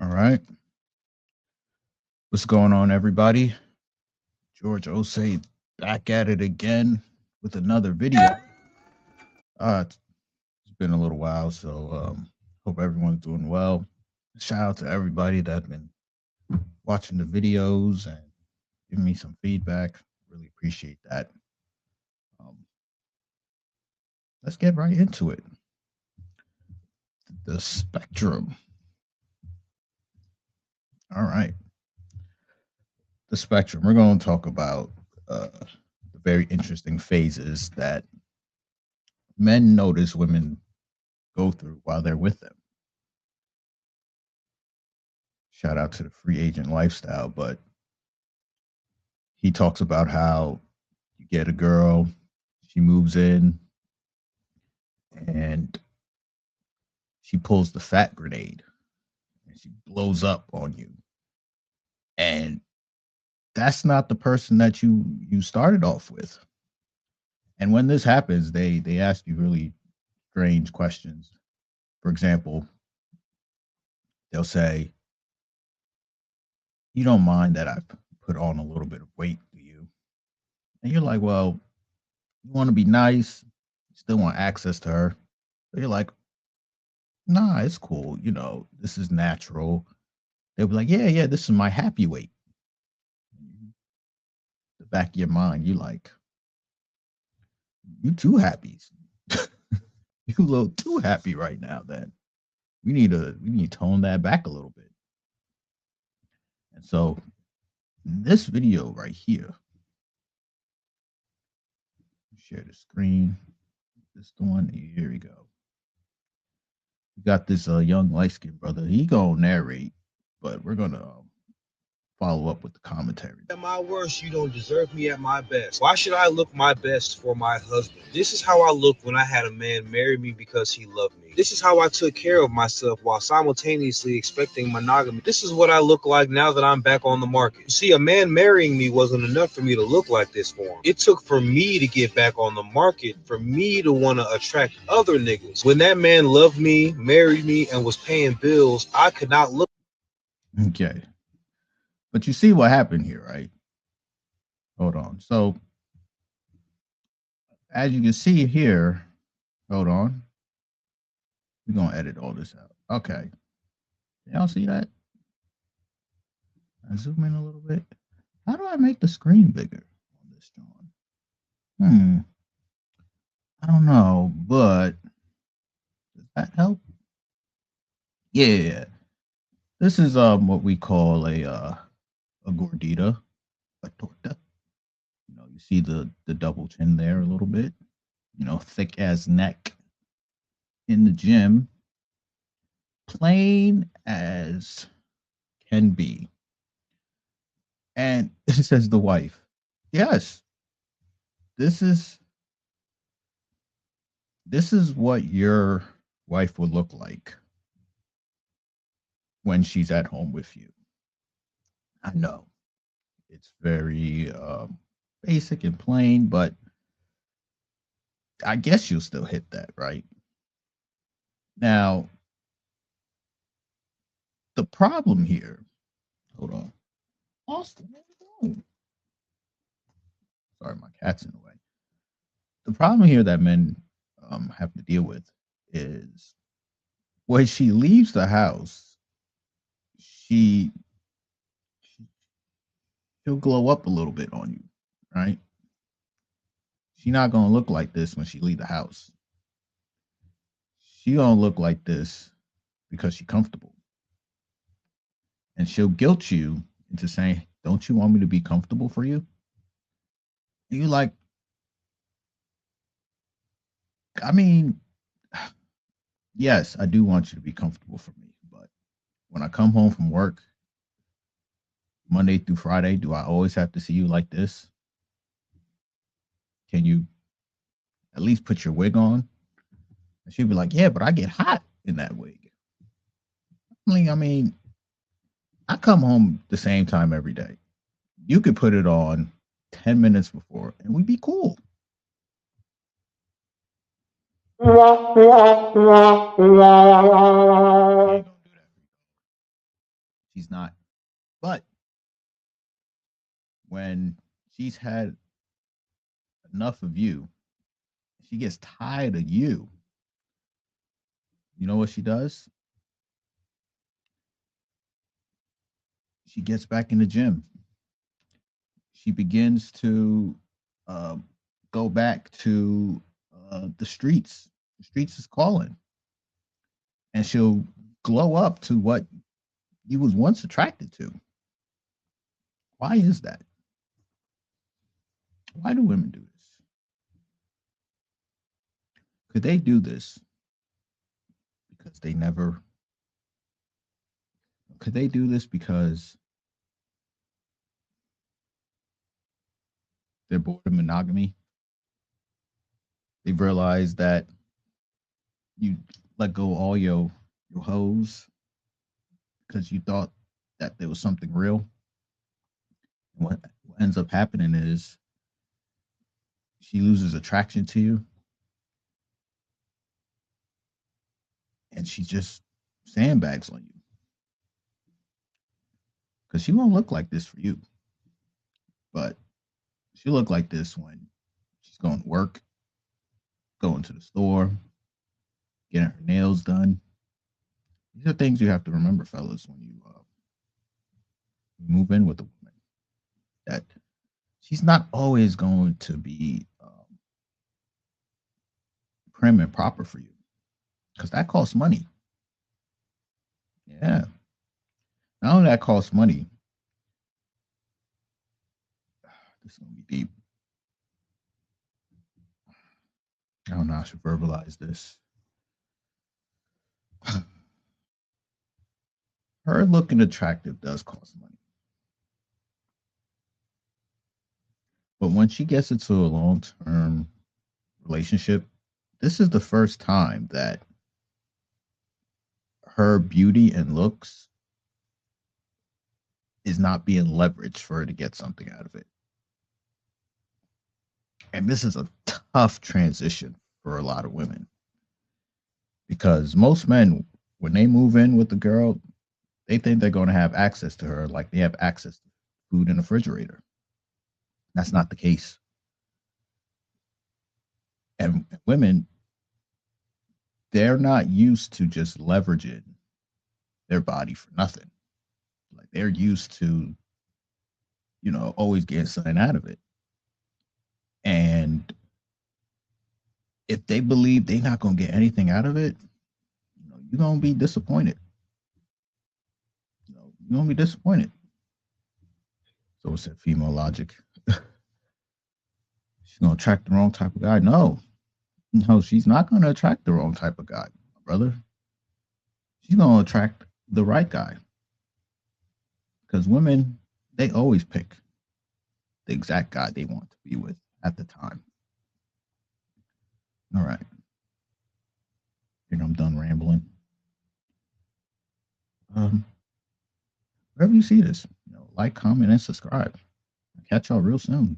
All right. What's going on, everybody? George Osei back at it again with another video. It's been a little while, so hope everyone's doing well. Shout out to everybody that's been watching the videos and giving me some feedback. Really appreciate that. Um, let's get right into it. The spectrum. All right. The spectrum. We're going to talk about the very interesting phases that men notice women go through while they're with them. Shout out to the free agent lifestyle, but he talks about how you get a girl, she moves in, and she pulls the fat grenade and she blows up on you. And that's not the person that you started off with. And when this happens, they ask you really strange questions. For example, they'll say, "You don't mind that I've put on a little bit of weight, do you?" And you're like, "Well, you want to be nice, you still want access to her." So you're like, "Nah, it's cool. This is natural." They'll be like, "Yeah, yeah, this is my happy weight." The back of your mind, you like, "You too happy. You a little too happy right now. Then we need to tone that back a little bit." And so this video right here, share the screen. This the one. Here we go. We got this young light skinned brother. He gonna narrate, but we're gonna follow up with the commentary. At my worst, you don't deserve me at my best. Why should I look my best for my husband? This is how I looked when I had a man marry me because he loved me. This is how I took care of myself while simultaneously expecting monogamy. This is what I look like now that I'm back on the market. See, a man marrying me wasn't enough for me to look like this for him. It took for me to get back on the market, for me to want to attract other niggas. When that man loved me, married me, and was paying bills, I could not look. Okay, but you see what happened here, right? Hold on. So as you can see here, hold on. We're gonna edit all this out. Okay. Y'all see that? I zoom in a little bit. How do I make the screen bigger on this John? I don't know, but does that help? Yeah. This is what we call a gordita, a torta. You see the double chin there a little bit. Thick as neck in the gym, plain as can be. And it says the wife. Yes, this is this is what your wife would look like when she's at home with you. I know it's very basic and plain, but I guess you'll still hit that, right? Now, the problem here, hold on. Austin, what are you doing? Sorry, my cat's in the way. The problem here that men have to deal with is when she leaves the house, she she'll glow up a little bit on you, right? She's not gonna look like this when she leave the house. She gonna look like this because she's comfortable, and she'll guilt you into saying, "Don't you want me to be comfortable for you?" And you like, I mean, yes, I do want you to be comfortable for me, but when I come home from work Monday through Friday, do I always have to see you like this? Can you at least put your wig on? And she'd be like, "Yeah, but I get hot in that wig." I mean, I come home the same time every day. You could put it on 10 minutes before and we'd be cool. She's not. But when she's had enough of you, she gets tired of you. You know what she does? She gets back in the gym. She begins to uh, go back to the streets. The streets is calling, and she'll glow up to what you was once attracted to. Why is that? Why do women do this? Could they do this because they never? Could they do this because they're bored of monogamy? They've realized that you let go all your hoes because you thought that there was something real. And what ends up happening is she loses attraction to you, and she just sandbags on you because she won't look like this for you, but she look like this when she's going to work, going to the store, getting her nails done. These are things you have to remember, fellas, when you move in with a woman. That she's not always going to be prim and proper for you because that costs money. Yeah, not only that costs money. This is gonna be deep. I don't know how I should verbalize this. Her looking attractive does cost money, but when she gets into a long-term relationship, this is the first time that her beauty and looks is not being leveraged for her to get something out of it. And this is a tough transition for a lot of women because most men, when they move in with the girl, they think they're going to have access to her like they have access to food in the refrigerator. That's not the case. And women, they're not used to just leveraging their body for nothing. Like they're used to, always getting something out of it. And if they believe they're not going to get anything out of it, you're going to be disappointed. You're going to be disappointed. So it's that female logic. She's going to attract the wrong type of guy. No, she's not going to attract the wrong type of guy, brother. She's going to attract the right guy. Because women, they always pick the exact guy they want to be with at the time. All right. I think I'm done rambling. Wherever you see this, like, comment, and subscribe. I'll catch y'all real soon.